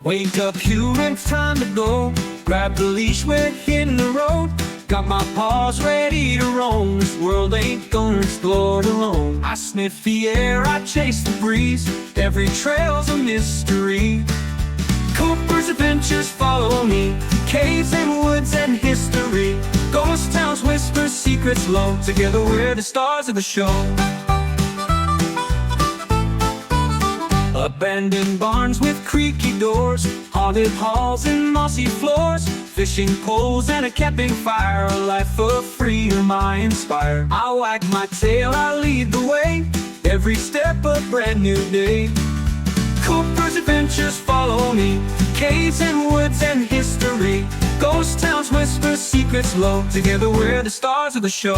Wake up, Hugh, it's time to go. Grab the leash, we're hitting the road. Got my paws ready to roam. This world ain't gonna explore alone. I sniff the air, I chase the breeze. Every trail's a mystery. Cooper's adventures follow me. Caves and woods and history. Ghost towns, whispers, secrets low. Together we're the stars of the show. Abandoned barns with creaky doors, haunted halls and mossy floors, fishing poles and a camping fire, a life of freedom I inspire. I wag my tail, I lead the way, every step a brand new day. Cooper's adventures follow me, caves and woods and history, ghost towns, whispers, secrets low. Together we're the stars of the show.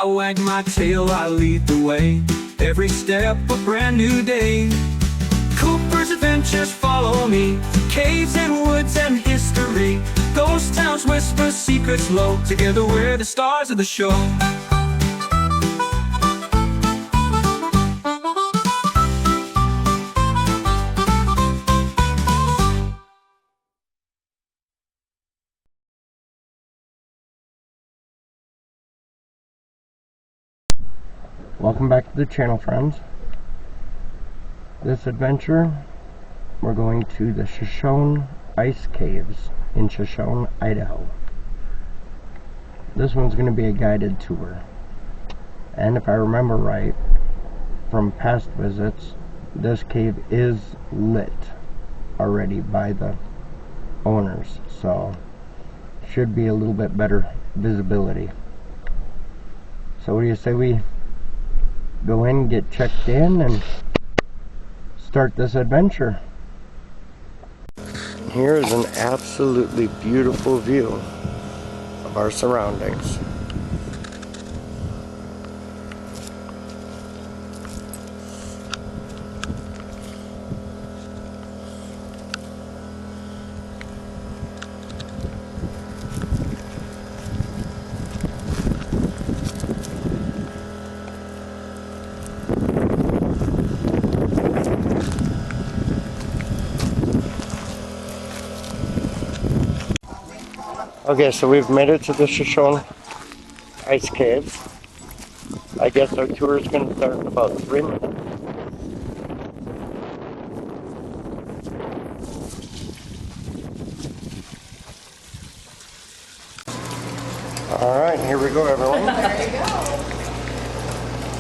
I wag my tail, I lead the way, every step a brand new day. Cooper's adventures follow me, caves and woods and history, ghost towns, whispers, secrets low. Together we're the stars of the show. Welcome back to the channel, friends. This adventure, we're going to the Shoshone Ice Caves in Shoshone, Idaho. This one's going to be a guided tour. And if I remember right, from past visits, this cave is lit already by the owners. So, should be a little bit better visibility. So what do you say we go in, get checked in, and start this adventure? Here is an absolutely beautiful view of our surroundings. Okay, so we've made it to the Shoshone Ice Caves. I guess our tour is going to start in about 3 minutes. Alright, here we go, everyone. There you go.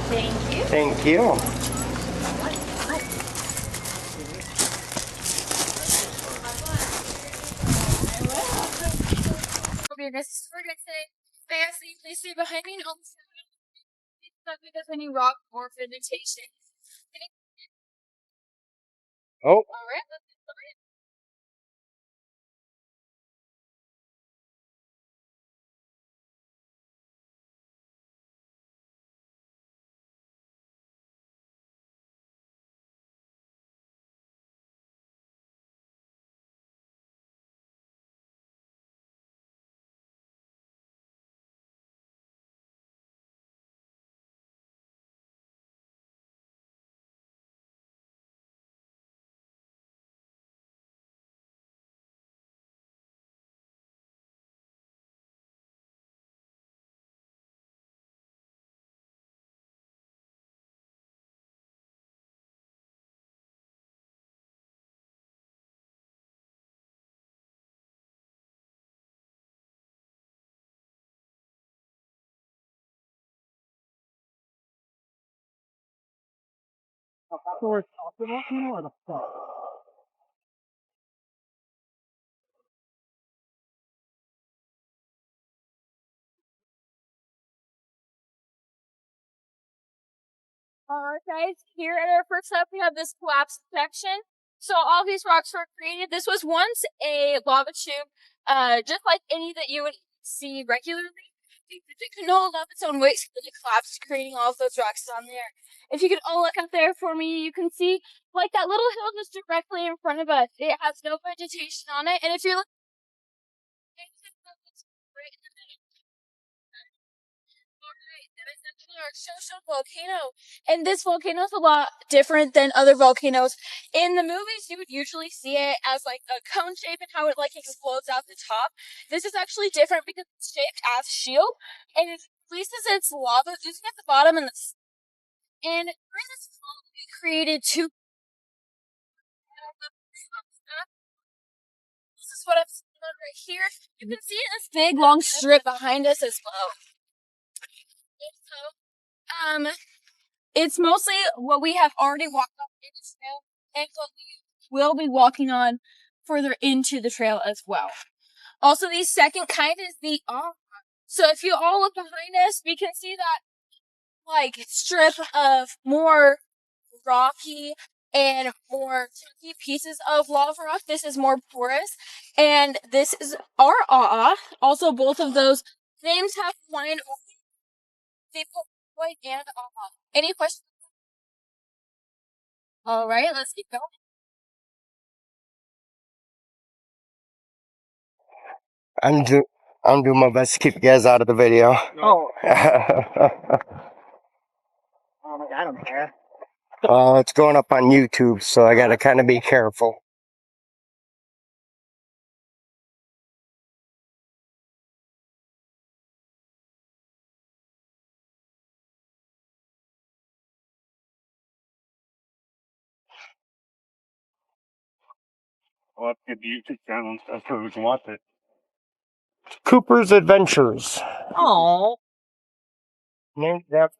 Thank you. Thank you. We're gonna say, fancy, please stay behind me and all this stuff because any rock or vegetation. Oh. Alright, let's get started. Alright guys, here at our first step we have this collapsed section. So all these rocks were created. This was once a lava tube, just like any that you would see regularly. It could hold up its own weight, so it collapsed, creating all of those rocks on there. If you could all look up there for me, you can see like that little hill just directly in front of us. It has no vegetation on it, and if you're looking our Shoshone volcano. And this volcano is a lot different than other volcanoes. In the movies, you would usually see it as like a cone shape and how it like explodes out the top. This is actually different because it's shaped as a shield and it releases its lava oozing at the bottom and during this fall, we created two. This is what I'm seeing on right here. You can see this big long strip behind us as well. So, it's mostly what we have already walked on in the trail and what we will be walking on further into the trail as well. Also, the second kind is the off. So if you all look behind us, we can see that like strip of more rocky and more chunky pieces of lava rock. This is more porous, and this is our Also, both of those names have line they put white and Any questions? All right, let's keep going. I'm do I'm doing my best to keep you guys out of the video. Oh, I don't care. It's going up on YouTube, so I gotta kind of be careful. We'll have to get the YouTube channel and stuff so we can watch it. Cooper's Adventures. Oh. Named that.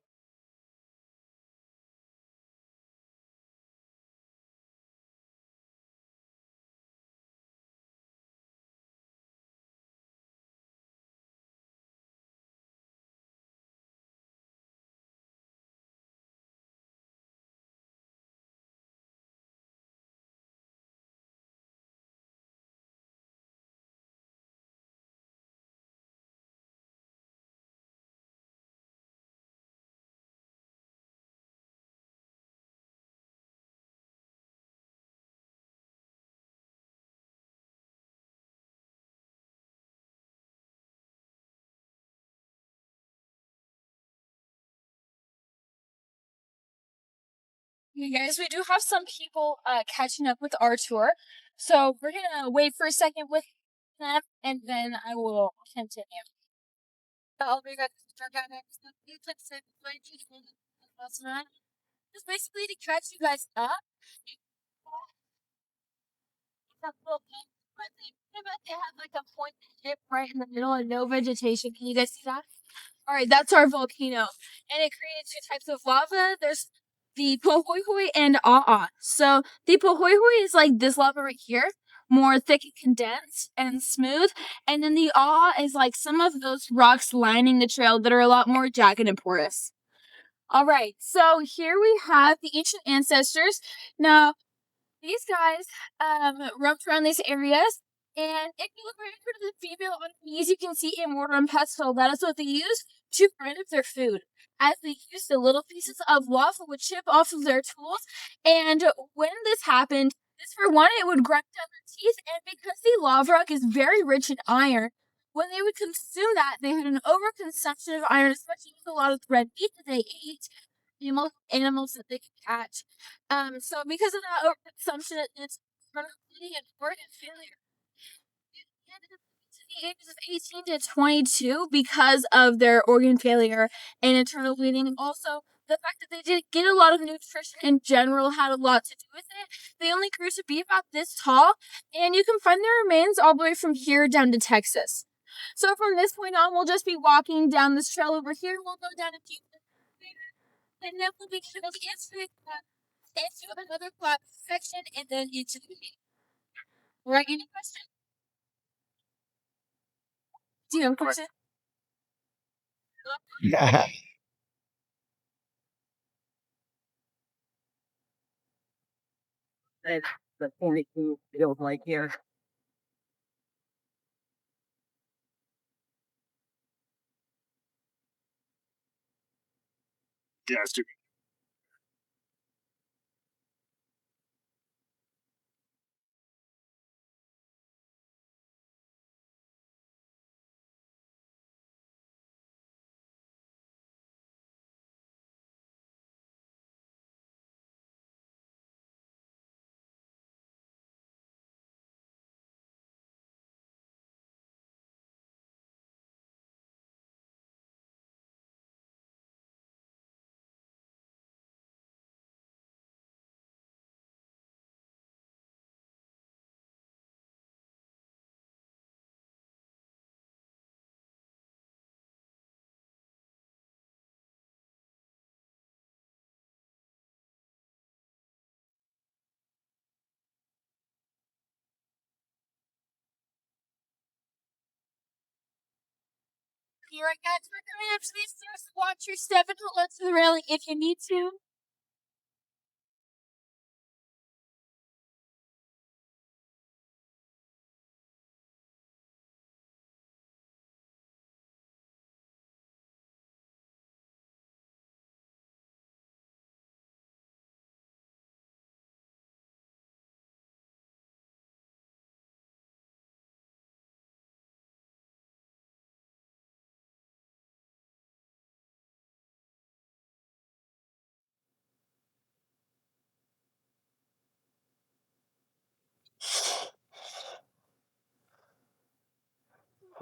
You guys, we do have some people catching up with our tour, so we're gonna wait for a second with them, and then I will continue. Just basically to catch you guys up. That little pink, but they have like a pointed tip right in the middle and no vegetation. Can you guys see that? All right, that's our volcano, and it created two types of lava. There's the Pohoihoi and Aa. So the Pohoihoi is like this lava right here, more thick and condensed and smooth, and then the Aa is like some of those rocks lining the trail that are a lot more jagged and porous. All right, so here we have the ancient ancestors. Now, these guys roamed around these areas, and if you look right into the female on these, you can see a mortar and pestle. That is what they used to grind up their food. As they used the little pieces of lava would chip off of their tools, and when this happened, this for one, it would grind down their teeth, and because the lava rock is very rich in iron, when they would consume that, they had an overconsumption of iron, especially with a lot of red meat that they ate, the most animals that they could catch. So because of that overconsumption, it's bleeding and organ failure. To the ages of 18 to 22 because of their organ failure and internal bleeding. And also, the fact that they didn't get a lot of nutrition in general had a lot to do with it. They only grew to be about this tall, and you can find their remains all the way from here down to Texas. So from this point on, we'll just be walking down this trail over here. We'll go down a few and then we'll be kind of into another plot section and then into the meeting. Right? Any questions? Do you have a question? Yeah. That's the 42 feels like here. Yeah, it's too Alright, guys, we're coming up to these stairs. Watch your step and hold on to the railing if you need to.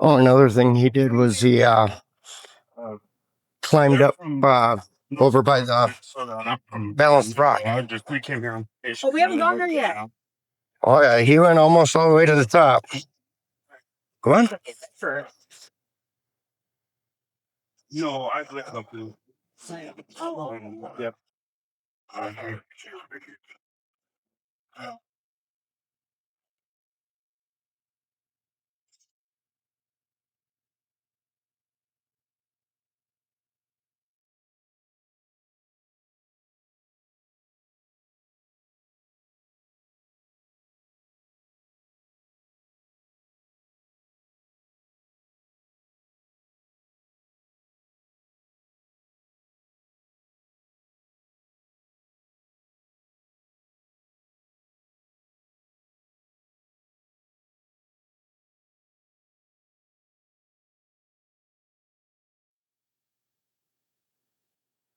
Oh, another thing he did was he climbed up over by the balanced rock. We came here. Oh, we haven't gone there yet. Oh yeah, he went almost all the way to the top. Go on. No, I looked up to. Yep.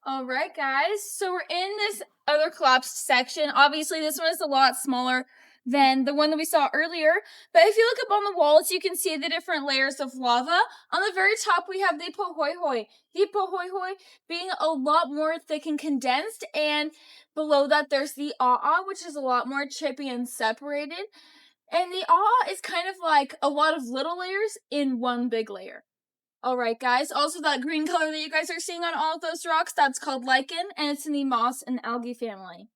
Alright, guys, so we're in this other collapsed section. Obviously, this one is a lot smaller than the one that we saw earlier. But if you look up on the walls, you can see the different layers of lava. On the very top, we have the Pohoihoi. The Pohoihoi being a lot more thick and condensed. And below that, there's the A'a, which is a lot more chippy and separated. And the A'a is kind of like a lot of little layers in one big layer. Alright, guys. Also, that green color that you guys are seeing on all of those rocks, that's called lichen, and it's in the moss and algae family.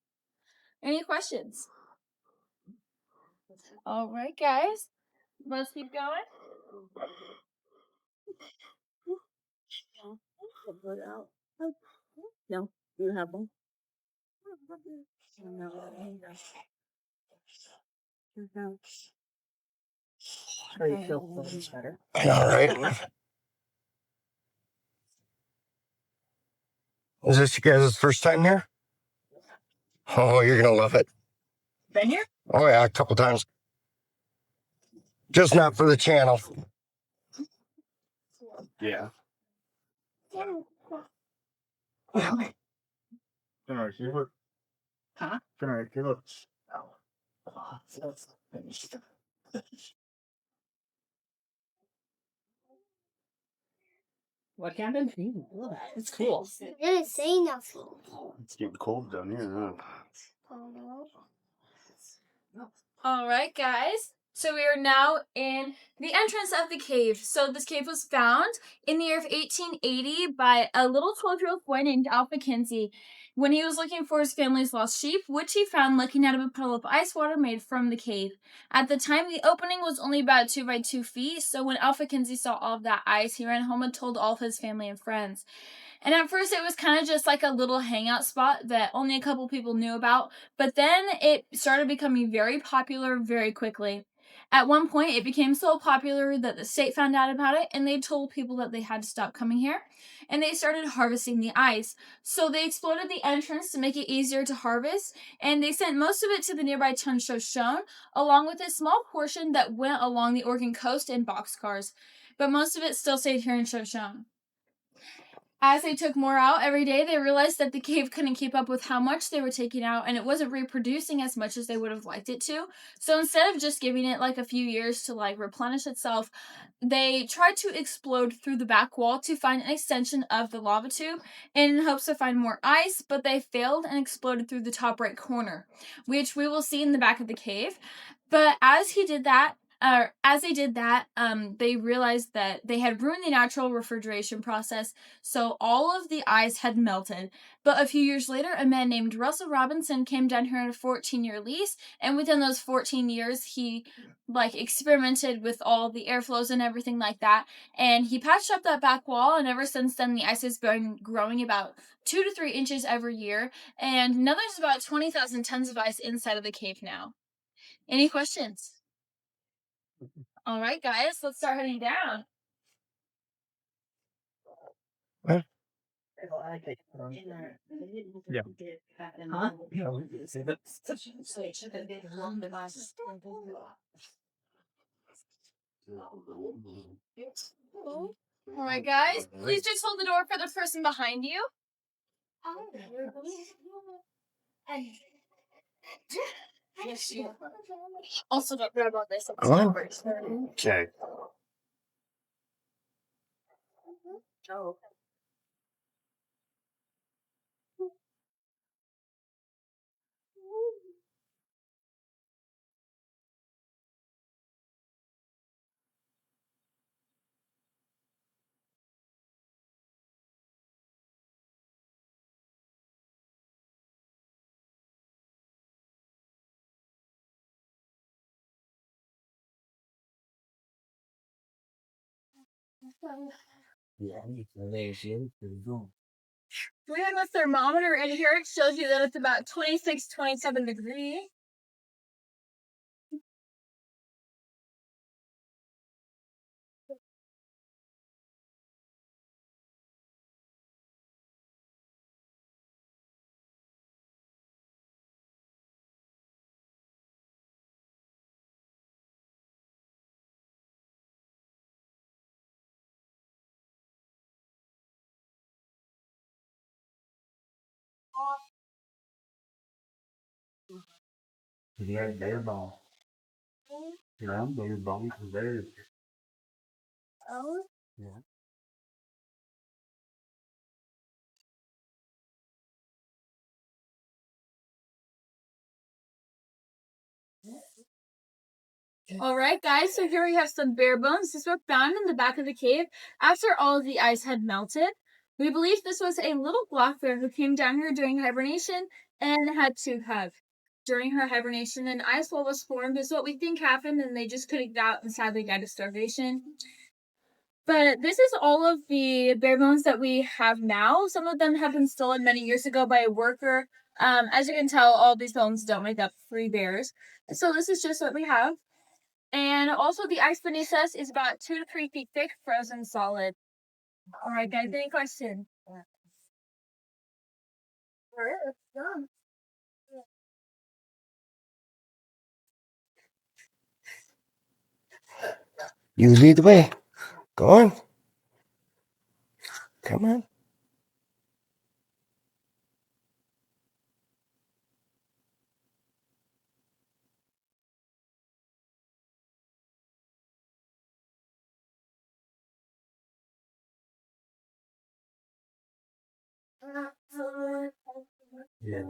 Any questions? Alright, guys. Let's keep going. No, you have one. Are you feel better? All right. Is this you guys' first time here? Oh, you're gonna love it. Been here? Oh yeah, a couple times. Just not for the channel. Yeah. Huh? What, Camden? It's cool. Didn't say nothing. It's getting cold down here, huh? Alright, guys. So we are now in the entrance of the cave. So this cave was found in the year of 1880 by a little 12-year-old boy named Alpha Kinsey when he was looking for his family's lost sheep, which he found looking out of a puddle of ice water made from the cave. At the time, the opening was only about 2 by 2 feet, so when Alpha Kinsey saw all of that ice, he ran home and told all of his family and friends. And at first, it was kind of just like a little hangout spot that only a couple people knew about, but then it started becoming very popular very quickly. At one point, it became so popular that the state found out about it, and they told people that they had to stop coming here, and they started harvesting the ice. So they exploded the entrance to make it easier to harvest, and they sent most of it to the nearby town Shoshone, along with a small portion that went along the Oregon coast in boxcars. But most of it still stayed here in Shoshone. As they took more out every day, they realized that the cave couldn't keep up with how much they were taking out, and it wasn't reproducing as much as they would have liked it to. So instead of just giving it like a few years to like replenish itself, they tried to explode through the back wall to find an extension of the lava tube in hopes to find more ice, but they failed and exploded through the top right corner, which we will see in the back of the cave. But as he did that, As they did that, they realized that they had ruined the natural refrigeration process, so all of the ice had melted. But a few years later, a man named Russell Robinson came down here on a 14-year lease, and within those 14 years, he experimented with all the airflows and everything like that, and he patched up that back wall, and ever since then, the ice has been growing about 2 to 3 inches every year, and now there's about 20,000 tons of ice inside of the cave now. Any questions? All right, guys, let's start heading down. Yeah. Huh? All right, guys, please just hold the door for the person behind you. Also, don't forget about this. Okay. Oh. We have a thermometer in here. It shows you that it's about 26, 27 degrees. Yeah, bear ball. Yeah, bear ball. Bear. Oh. Yeah. All right, guys, so here we have some bare bones. This was found in the back of the cave after all of the ice had melted. We believe this was a little black bear who came down here during hibernation and had to have. During her hibernation, an ice wall was formed, is what we think happened, and they just couldn't get out and sadly died of starvation. But this is all of the bare bones that we have now. Some of them have been stolen many years ago by a worker. As you can tell, all these bones don't make up 3 bears. So this is just what we have. And also the ice beneath us is about 2 to 3 feet thick, frozen solid. All right, guys, any questions? All right, let's go. You lead the way. Go on. Come on. Yeah.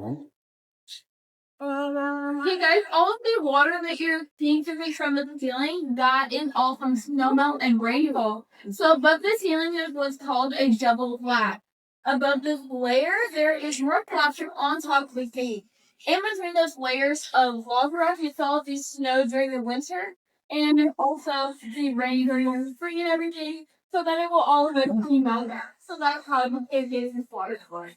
Hey guys, all of the water that you're seeing dripping from the ceiling, that is all from snowmelt and rainfall. So above the ceiling is what's called a double flat. Above this layer, there is more plaster on top of the cave. In between those layers of lava rock, you saw the snow during the winter, and also the rain during the spring and everything, so that it will all eventually melt. So that's how the cave gets its water source.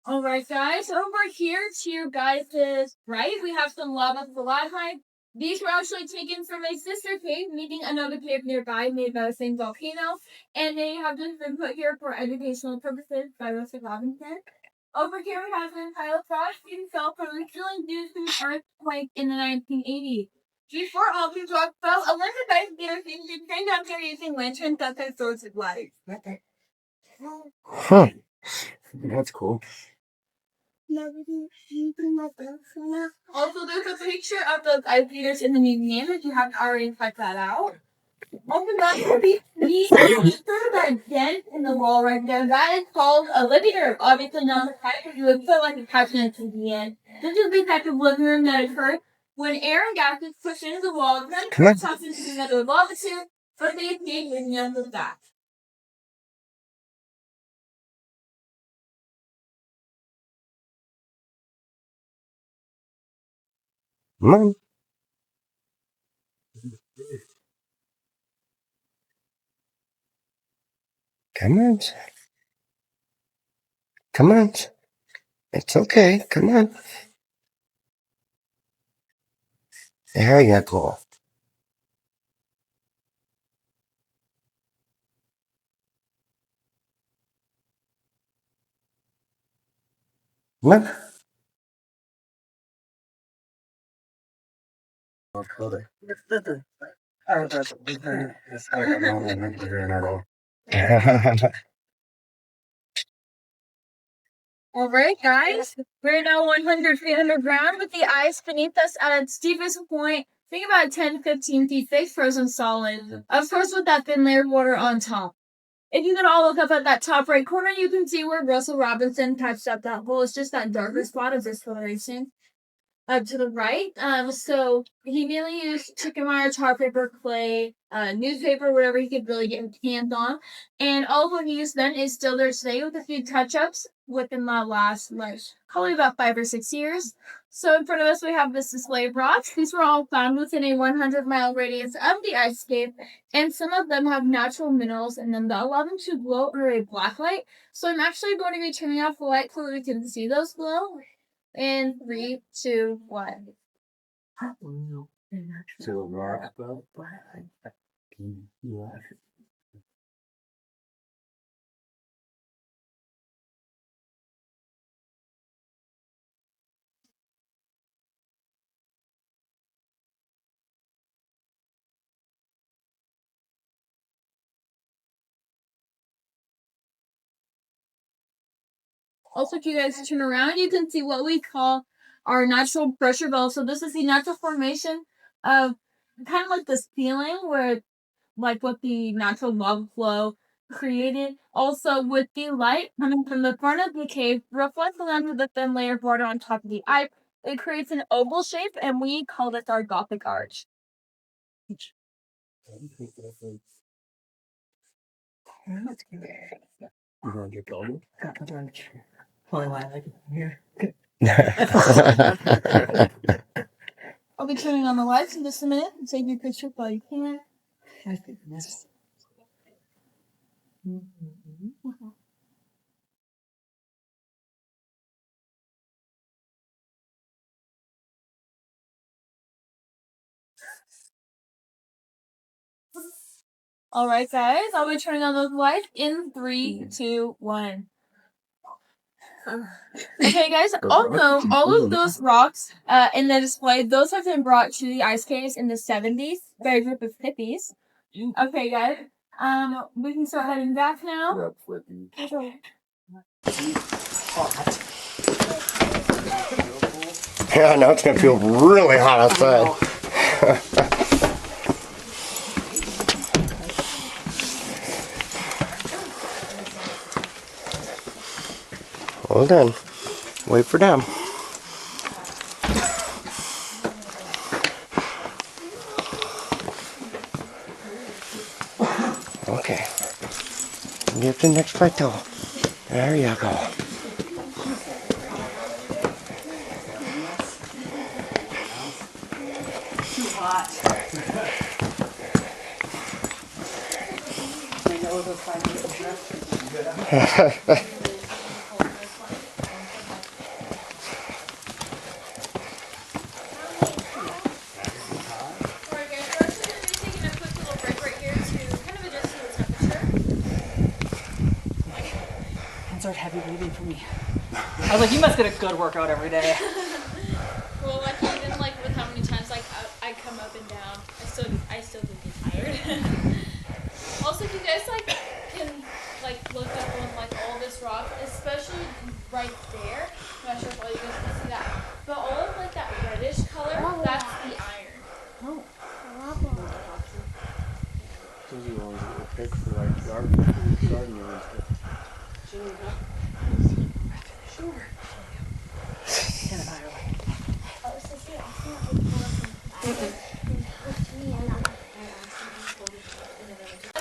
Alright guys, over here to your guys' right, we have some lava stalagmite. These were actually taken from a sister cave, meeting another cave nearby made by the same volcano, and they have just been put here for educational purposes by Mr. Robinson. Over here we have an entire frost being fell from the ceiling due to an earthquake in the 1980s. Before all these rocks fell, a list of ice beaters being trained out there using lanterns as their source of light. Huh. That's cool. Also, there's a picture of those ice beaters in the museum if you haven't already checked that out. Open that would be that dent in the wall right there. That is called a living room. Obviously not the type that you would put like a couch in a TV in. This is the type of living room that occurs when air and gases push into the wall, then toss into another lava tube, but they escape moving out of that. Come on. Come on. Come on. It's okay. Come on. There you go. Come on. Alright guys, we're now 100 feet underground with the ice beneath us at its deepest point. Think about 10-15 feet thick, frozen solid. Of course with that thin layer of water on top. If you can all look up at that top right corner, you can see where Russell Robinson touched up that hole. It's just that darker spot of discoloration. To the right. So he mainly used chicken wire, tar paper, clay, newspaper, whatever he could really get his hands on. And all of what he used then is still there today with a few touch-ups within the last, probably about 5 or 6 years. So in front of us, we have this display of rocks. These were all found within a 100-mile radius of the ice cave, and some of them have natural minerals in them that allow them to glow under a black light. So I'm actually going to be turning off the light so that we can see those glow. In 3, 2, 1. Also, if you guys turn around, you can see what we call our natural pressure valve. So this is the natural formation of kind of like this feeling where, like what the natural lava flow created. Also, with the light coming from the front of the cave, reflecting onto the thin layer of water on top of the ice, it creates an oval shape, and we call this our Gothic arch. Only why I like it here. I'll be turning on the lights in just a minute and take your picture while you can. Alright guys, I'll be turning on those lights in 3, 2, 1. Okay guys, also, all of those rocks in the display, those have been brought to the ice caves in the 70s by a group of hippies. Okay guys, we can start heading back now. Yeah, now it's gonna feel really hot outside. Hold on. Wait for them. Okay. Get the next plateau. There you go. Too hot. I know those 5 minutes. started heavy breathing for me. I was like, you must get a good workout every day. Well, like even like with how many times like I come up and down, I still do get tired. Also, if you guys like can like look up on like all this rock, especially right there. I'm not sure if all you guys can see that, but all of like that reddish color, that's the iron. Oh. Those are the ones that were picked for like gardening and stuff. Sure. Ken and I are like, I'm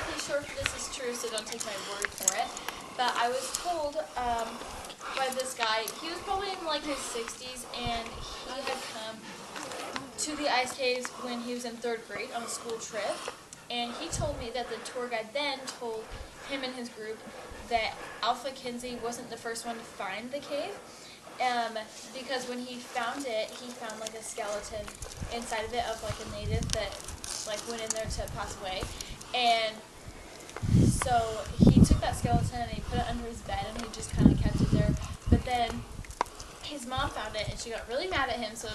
not sure if this is true, so don't take my word for it. But I was told by this guy, he was probably in like his 60s, and he had come to the ice caves when he was in 3rd grade on a school trip. And he told me that the tour guide then told him and his group that Alpha Kinsey wasn't the first one to find the cave. Because when he found it, he found like a skeleton inside of it of like a native that like went in there to pass away. And so he took that skeleton and he put it under his bed and he just kind of kept it there. But then his mom found it and she got really mad at him, so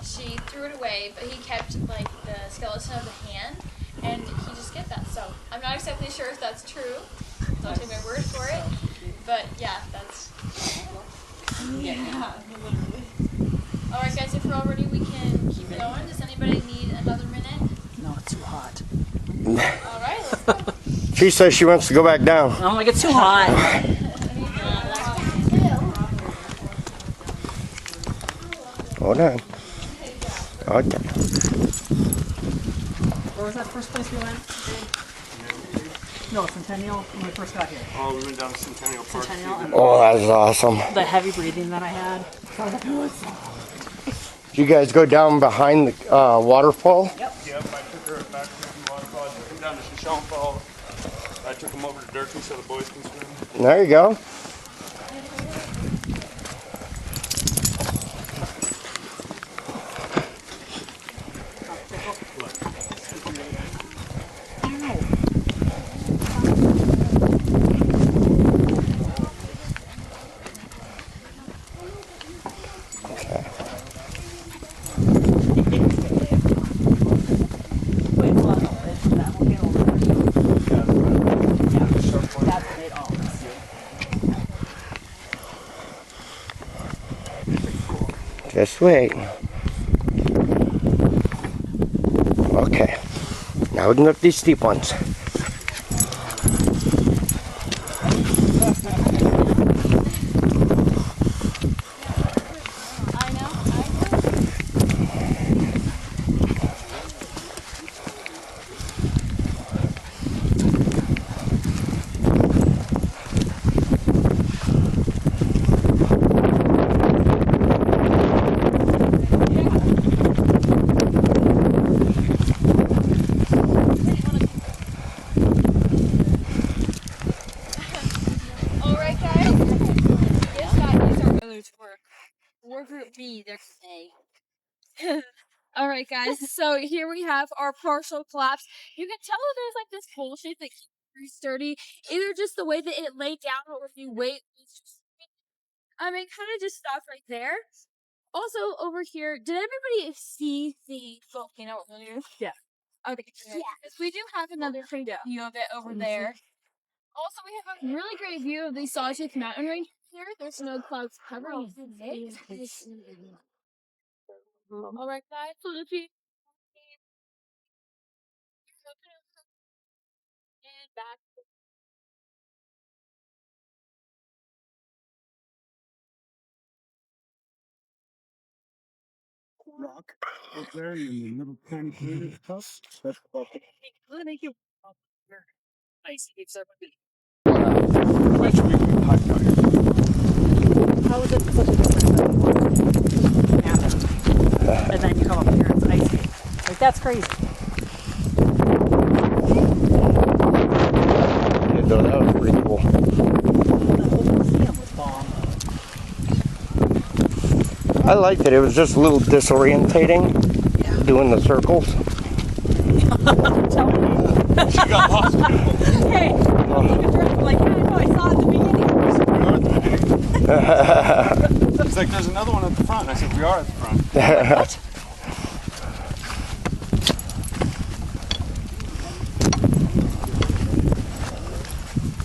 she threw it away, but he kept like the skeleton of the hand and he just kept that. So I'm not exactly sure if that's true. Don't take my word for it. But yeah, that's... Yeah, literally. Alright guys, if we're all ready, we can keep going. Does anybody need another minute? no, it's too hot. Alright, let's go. She says she wants to go back down. I'm like, it's too hot. Hold on. Okay. Where was that first place we went? No, Centennial, when we first got here. Oh, we went down to Centennial Park. Centennial and Oh, that's awesome. the heavy breathing that I had. I was like, oh, it's so hot. Did you guys go down behind the waterfall? Yep, I took her back to the waterfall. I took him down to Shoshone Fall. I took him over to Durkee so the boys can swim. There you go. Wait, hold on. It's that volcano over there. Yeah, that's what made all this. Just wait. Okay. Now we can go up these steep ones. Alright guys, yes guys, these are other tour. We're group B, they're A. Alright guys, so here we have our partial collapse. You can tell that there's like this hole shape that keeps pretty sturdy. Either just the way that it laid down or if you wait, it's just it kind of just stopped right there. Also over here, did everybody see the volcano earlier? Yeah. Okay. Yeah. Because we do have another great view of it over there. Also, we have a really great view of the Sawtooth Mountain right here. There's no clouds covering it. Alright guys, so let's see. And back. Rock up there in the middle tiny crater cup. That's about it. Thank you. Ice caves are Which we can hike out here. How is it such a difference? Yeah. And then you come up here, it's ice cave. Like, that's crazy. Yeah, though, that was pretty cool. The whole museum was bomb. I liked it. It was just a little disorientating doing the circles. She got lost. Hey, like, I know I saw it at the beginning. there's another one at the front. And I said, we are at the front. What?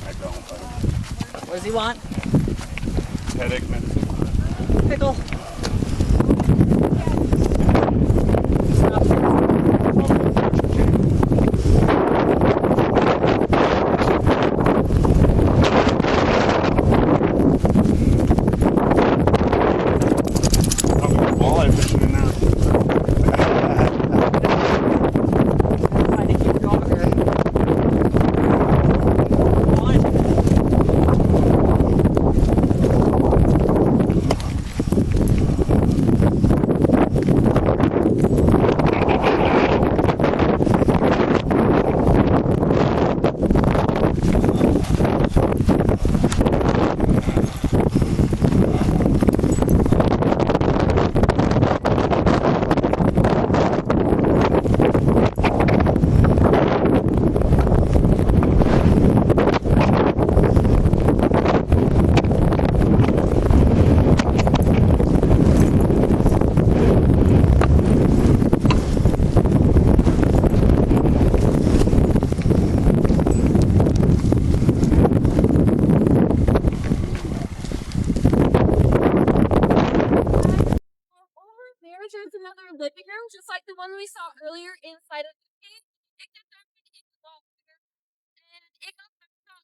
I don't. What does he want? Headache medicine. Pickle. Walleye fishing in there. Find a huge auger. One. There's another living room, just like the one we saw earlier inside of the cave. It gets open in the wall here, and it goes back up.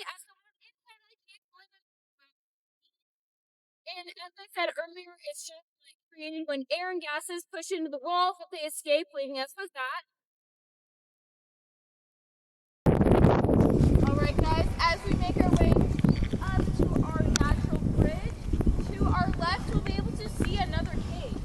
As the one inside of the cave living room. And as I said earlier, it's just like creating when air and gases push into the walls that they escape, leaving us with that. Alright guys, as we make our way up to our natural bridge, to our left we'll be able to see another cave.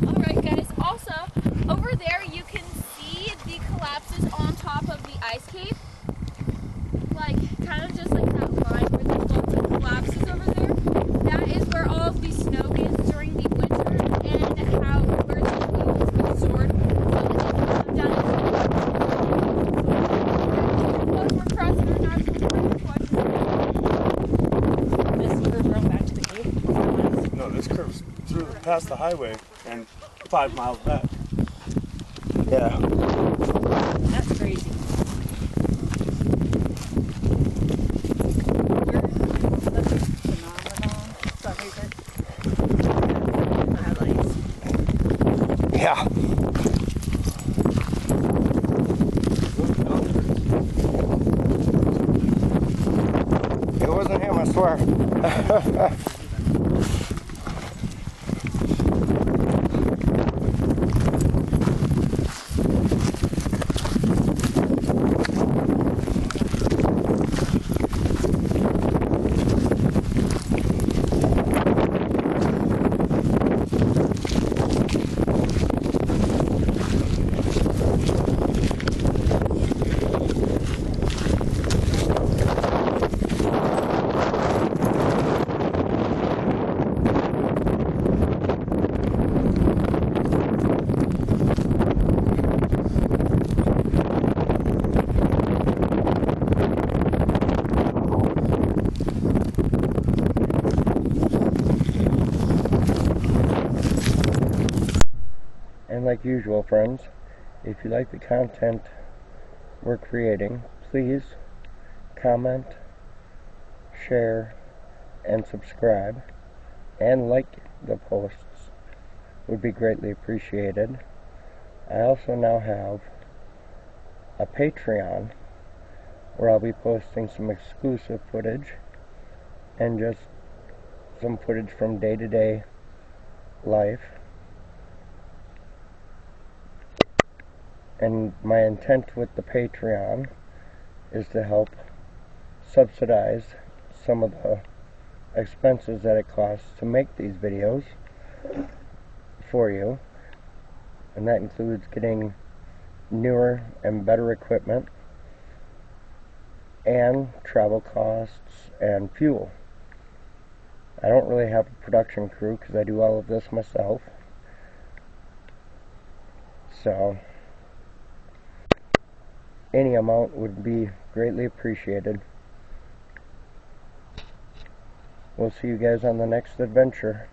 Alright guys, also over there you can see the collapses on top of the ice cave. Like kind of just like that line where there's lots of collapses over there. That is where all of the snow is during the winter and how where the snow is stored. So that they can come down and we're crossing our natural bridge. This curve around back to the cave. No, this curve's through past the highway and 5 miles back. Yeah. That's crazy. That's a phenomenon. Sorry, but Yeah. It wasn't him, I swear. And like usual, friends, if you like the content we're creating, please comment, share, and subscribe, and like the posts would be greatly appreciated. I also now have a Patreon where I'll be posting some exclusive footage and just some footage from day-to-day life. And my intent with the Patreon is to help subsidize some of the expenses that it costs to make these videos for you. And that includes getting newer and better equipment and travel costs and fuel. I don't really have a production crew because I do all of this myself. So any amount would be greatly appreciated. We'll see you guys on the next adventure.